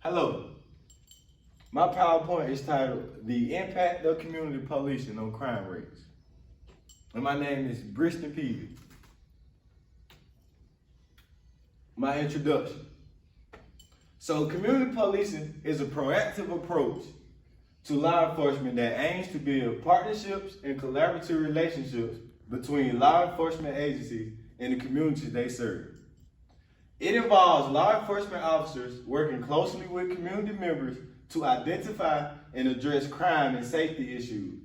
Hello. My PowerPoint is titled The Impact of Community Policing on Crime Rates. And my name is Briston Peavy. My introduction. So community policing is a proactive approach to law enforcement that aims to build partnerships and collaborative relationships between law enforcement agencies and the communities they serve. It involves law enforcement officers working closely with community members to identify and address crime and safety issues.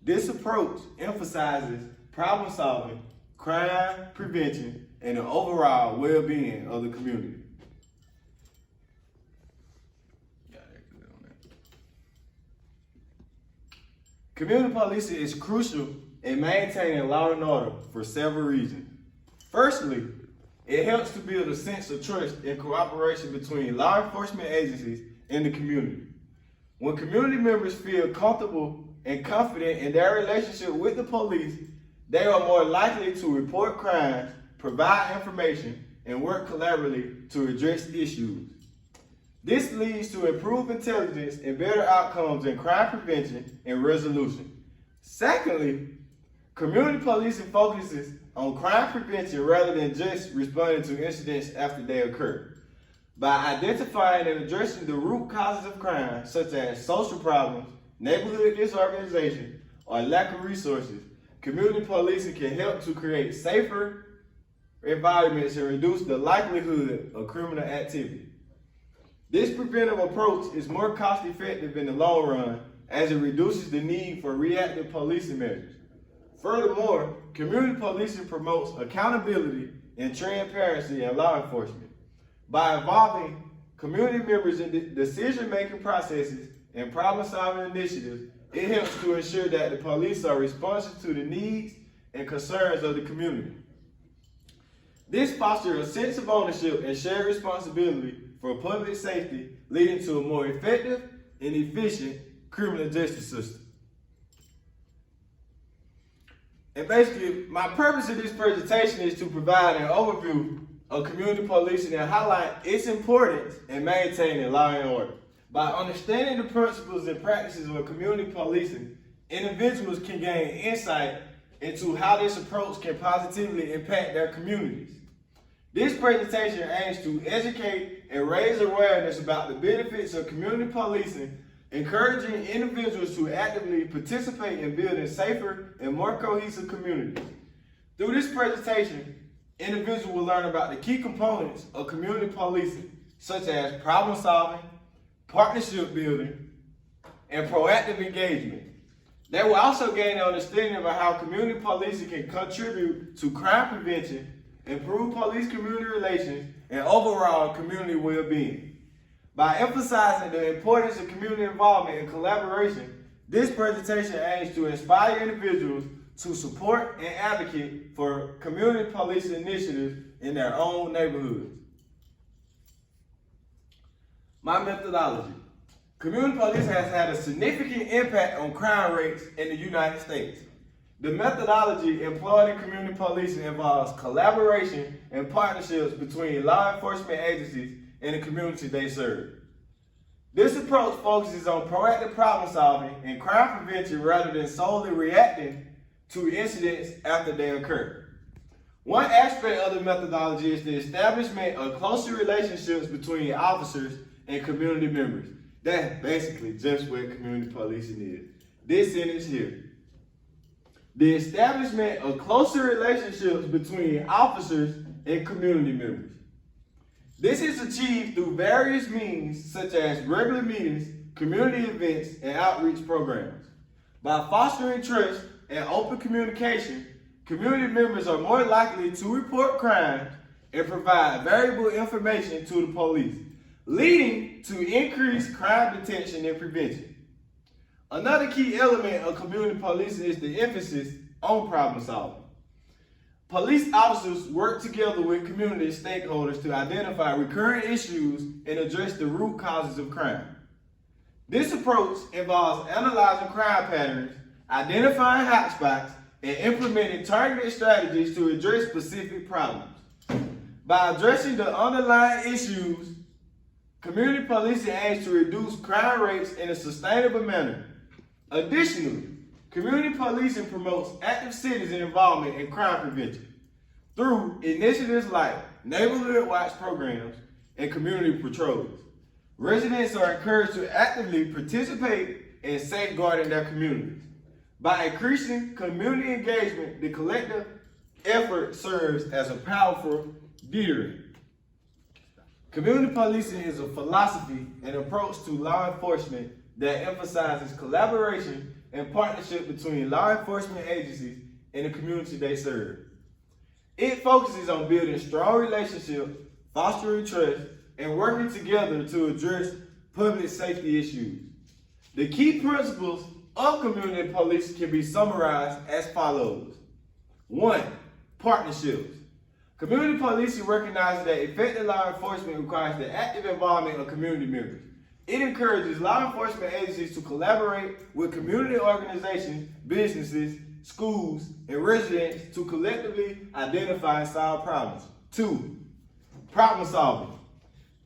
This approach emphasizes problem solving, crime prevention, and the overall well-being of the community. Community policing is crucial in maintaining law and order for several reasons. Firstly, it helps to build a sense of trust and cooperation between law enforcement agencies and the community. When community members feel comfortable and confident in their relationship with the police, they are more likely to report crimes, provide information, and work collaboratively to address issues. This leads to improved intelligence and better outcomes in crime prevention and resolution. Secondly, community policing focuses on crime prevention rather than just responding to incidents after they occur. By identifying and addressing the root causes of crime, such as social problems, neighborhood disorganization, or lack of resources, community policing can help to create safer environments and reduce the likelihood of criminal activity. This preventive approach is more cost-effective in the long run as it reduces the need for reactive policing measures. Furthermore, community policing promotes accountability and transparency in law enforcement. By involving community members in decision-making processes and problem-solving initiatives, it helps to ensure that the police are responsive to the needs and concerns of the community. This fosters a sense of ownership and shared responsibility for public safety, leading to a more effective and efficient criminal justice system. And basically, my purpose of this presentation is to provide an overview of community policing and highlight its importance in maintaining law and order. By understanding the principles and practices of community policing, individuals can gain insight into how this approach can positively impact their communities. This presentation aims to educate and raise awareness about the benefits of community policing, encouraging individuals to actively participate in building safer and more cohesive communities. Through this presentation, individuals will learn about the key components of community policing, such as problem solving, partnership building, and proactive engagement. They will also gain an understanding about how community policing can contribute to crime prevention, improve police-community relations, and overall community well-being. By emphasizing the importance of community involvement and collaboration, this presentation aims to inspire individuals to support and advocate for community policing initiatives in their own neighborhoods. My methodology. Community policing has had a significant impact on crime rates in the United States. The methodology employed in community policing involves collaboration and partnerships between law enforcement agencies and the community they serve. This approach focuses on proactive problem solving and crime prevention rather than solely reacting to incidents after they occur. One aspect of the methodology is the establishment of closer relationships between officers and community members. That's basically just what community policing is. This sentence here. The establishment of closer relationships between officers and community members. This is achieved through various means such as regular meetings, community events, and outreach programs. By fostering trust and open communication, community members are more likely to report crimes and provide valuable information to the police, leading to increased crime detection and prevention. Another key element of community policing is the emphasis on problem solving. Police officers work together with community stakeholders to identify recurrent issues and address the root causes of crime. This approach involves analyzing crime patterns, identifying hotspots, and implementing targeted strategies to address specific problems. By addressing the underlying issues, Community policing aims to reduce crime rates in a sustainable manner. Additionally, community policing promotes active citizen involvement in crime prevention through initiatives like neighborhood watch programs and community patrols. Residents are encouraged to actively participate in safeguarding their communities. By increasing community engagement, the collective effort serves as a powerful deterrent. Community policing is a philosophy and approach to law enforcement that emphasizes collaboration and partnership between law enforcement agencies and the community they serve. It focuses on building strong relationships, fostering trust, and working together to address public safety issues. The key principles of community policing can be summarized as follows. 1. Partnerships. Community policing recognizes that effective law enforcement requires the active involvement of community members. It encourages law enforcement agencies to collaborate with community organizations, businesses, schools, and residents to collectively identify and solve problems. 2. Problem solving.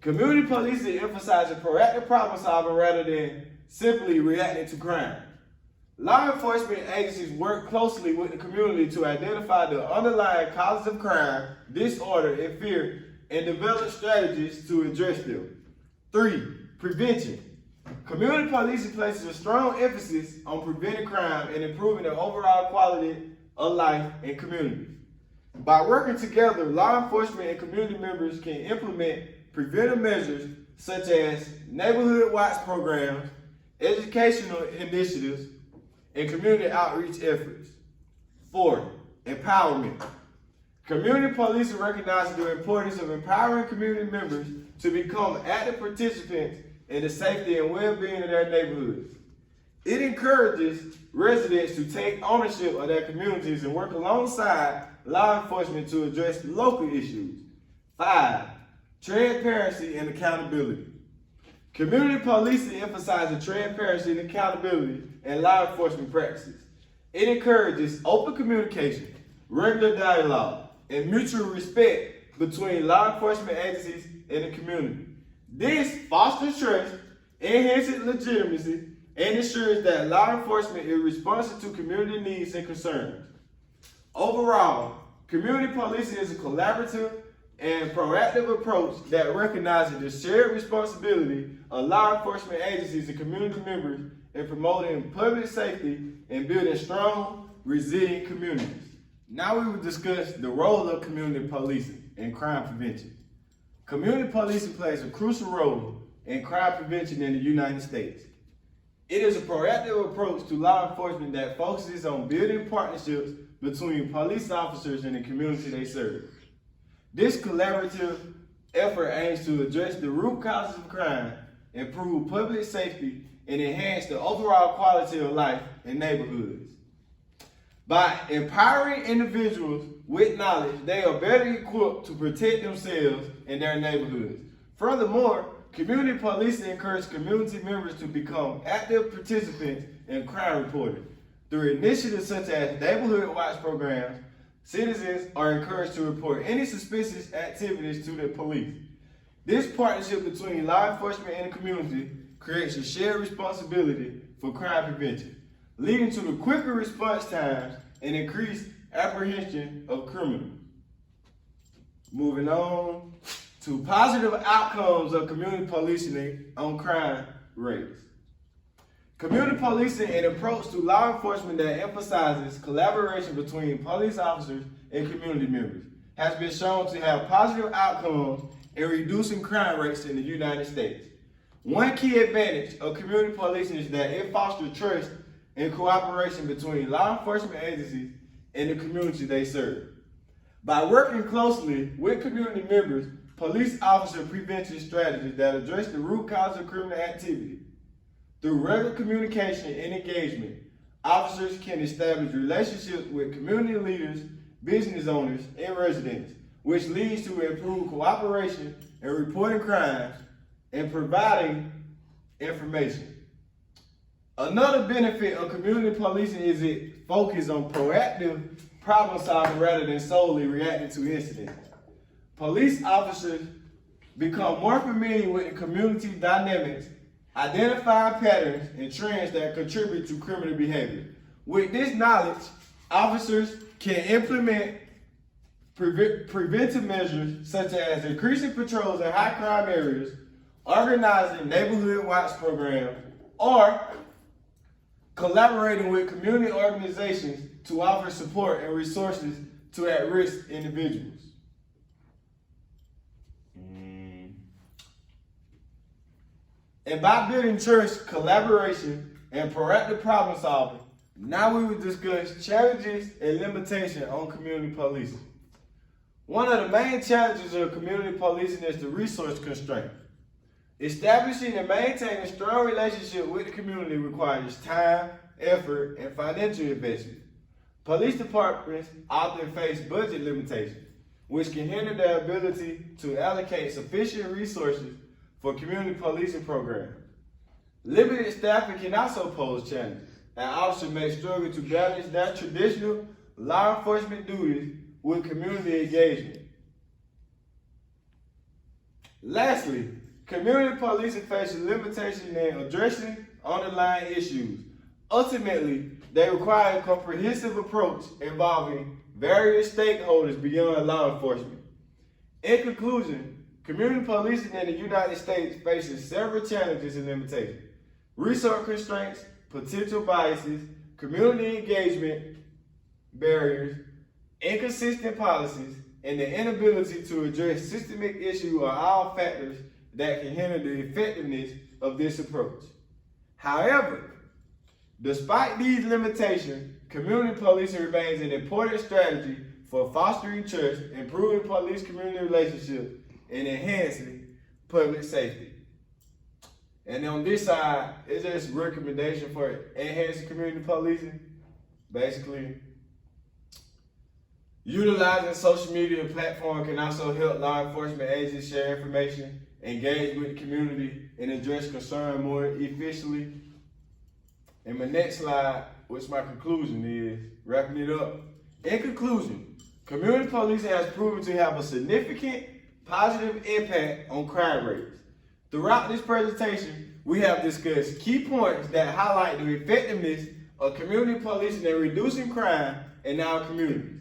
Community policing emphasizes proactive problem solving rather than simply reacting to crime. Law enforcement agencies work closely with the community to identify the underlying causes of crime, disorder, and fear, and develop strategies to address them. 3. Prevention. Community policing places a strong emphasis on preventing crime and improving the overall quality of life in communities. By working together, law enforcement and community members can implement preventive measures such as neighborhood watch programs, educational initiatives, and community outreach efforts. 4. Empowerment. Community policing recognizes the importance of empowering community members to become active participants in the safety and well-being of their neighborhoods. It encourages residents to take ownership of their communities and work alongside law enforcement to address local issues. 5. Transparency and accountability. Community policing emphasizes transparency and accountability in law enforcement practices. It encourages open communication, regular dialogue, and mutual respect between law enforcement agencies and the community. This fosters trust, enhances legitimacy, and ensures that law enforcement is responsive to community needs and concerns. Overall, community policing is a collaborative and proactive approach that recognizes the shared responsibility of law enforcement agencies and community members in promoting public safety and building strong, resilient communities. Now we will discuss the role of community policing in crime prevention. Community policing plays a crucial role in crime prevention in the United States. It is a proactive approach to law enforcement that focuses on building partnerships between police officers and the community they serve. This collaborative effort aims to address the root causes of crime, improve public safety, and enhance the overall quality of life in neighborhoods. By empowering individuals with knowledge, they are better equipped to protect themselves and their neighborhoods. Furthermore, community policing encourages community members to become active participants in crime reporting. Through initiatives such as neighborhood watch programs, citizens are encouraged to report any suspicious activities to the police. This partnership between law enforcement and the community creates a shared responsibility for crime prevention, leading to the quicker response times and increased apprehension of criminals. Moving on to positive outcomes of community policing on crime rates. Community policing, an approach to law enforcement that emphasizes collaboration between police officers and community members, has been shown to have positive outcomes in reducing crime rates in the United States. One key advantage of community policing is that it fosters trust and cooperation between law enforcement agencies and the community they serve. By working closely with community members, police officers prevention strategies that address the root cause of criminal activity. Through regular communication and engagement, officers can establish relationships with community leaders, business owners, and residents, which leads to improved cooperation in reporting crimes and providing information. Another benefit of community policing is it focuses on proactive problem solving rather than solely reacting to incidents. Police officers become more familiar with the community dynamics, identify patterns and trends that contribute to criminal behavior. With this knowledge, officers can implement preventive measures such as increasing patrols in high crime areas, organizing neighborhood watch programs, or collaborating with community organizations to offer support and resources to at-risk individuals. And by building trust, collaboration, and proactive problem solving, now we will discuss challenges and limitations on community policing. One of the main challenges of community policing is the resource constraint. Establishing and maintaining a strong relationship with the community requires time, effort, and financial investment. Police departments often face budget limitations, which can hinder their ability to allocate sufficient resources for community policing programs. Limited staffing can also pose challenges, and officers may struggle to balance their traditional law enforcement duties with community engagement. Lastly, community policing faces limitations in addressing underlying issues. Ultimately, they require a comprehensive approach involving various stakeholders beyond law enforcement. In conclusion, community policing in the United States faces several challenges and limitations. Resource constraints, potential biases, community engagement barriers, inconsistent policies, and the inability to address systemic issues are all factors that can hinder the effectiveness of this approach. However, despite these limitations, community policing remains an important strategy for fostering trust, improving police-community relationships, and enhancing public safety. And on this side, it's just a recommendation for enhancing community policing. Basically, utilizing social media platforms can also help law enforcement agents share information, engage with the community, and address concern more efficiently. And my next slide, which my conclusion is, wrapping it up. In conclusion, community policing has proven to have a significant positive impact on crime rates. Throughout this presentation, we have discussed key points that highlight the effectiveness of community policing in reducing crime in our community.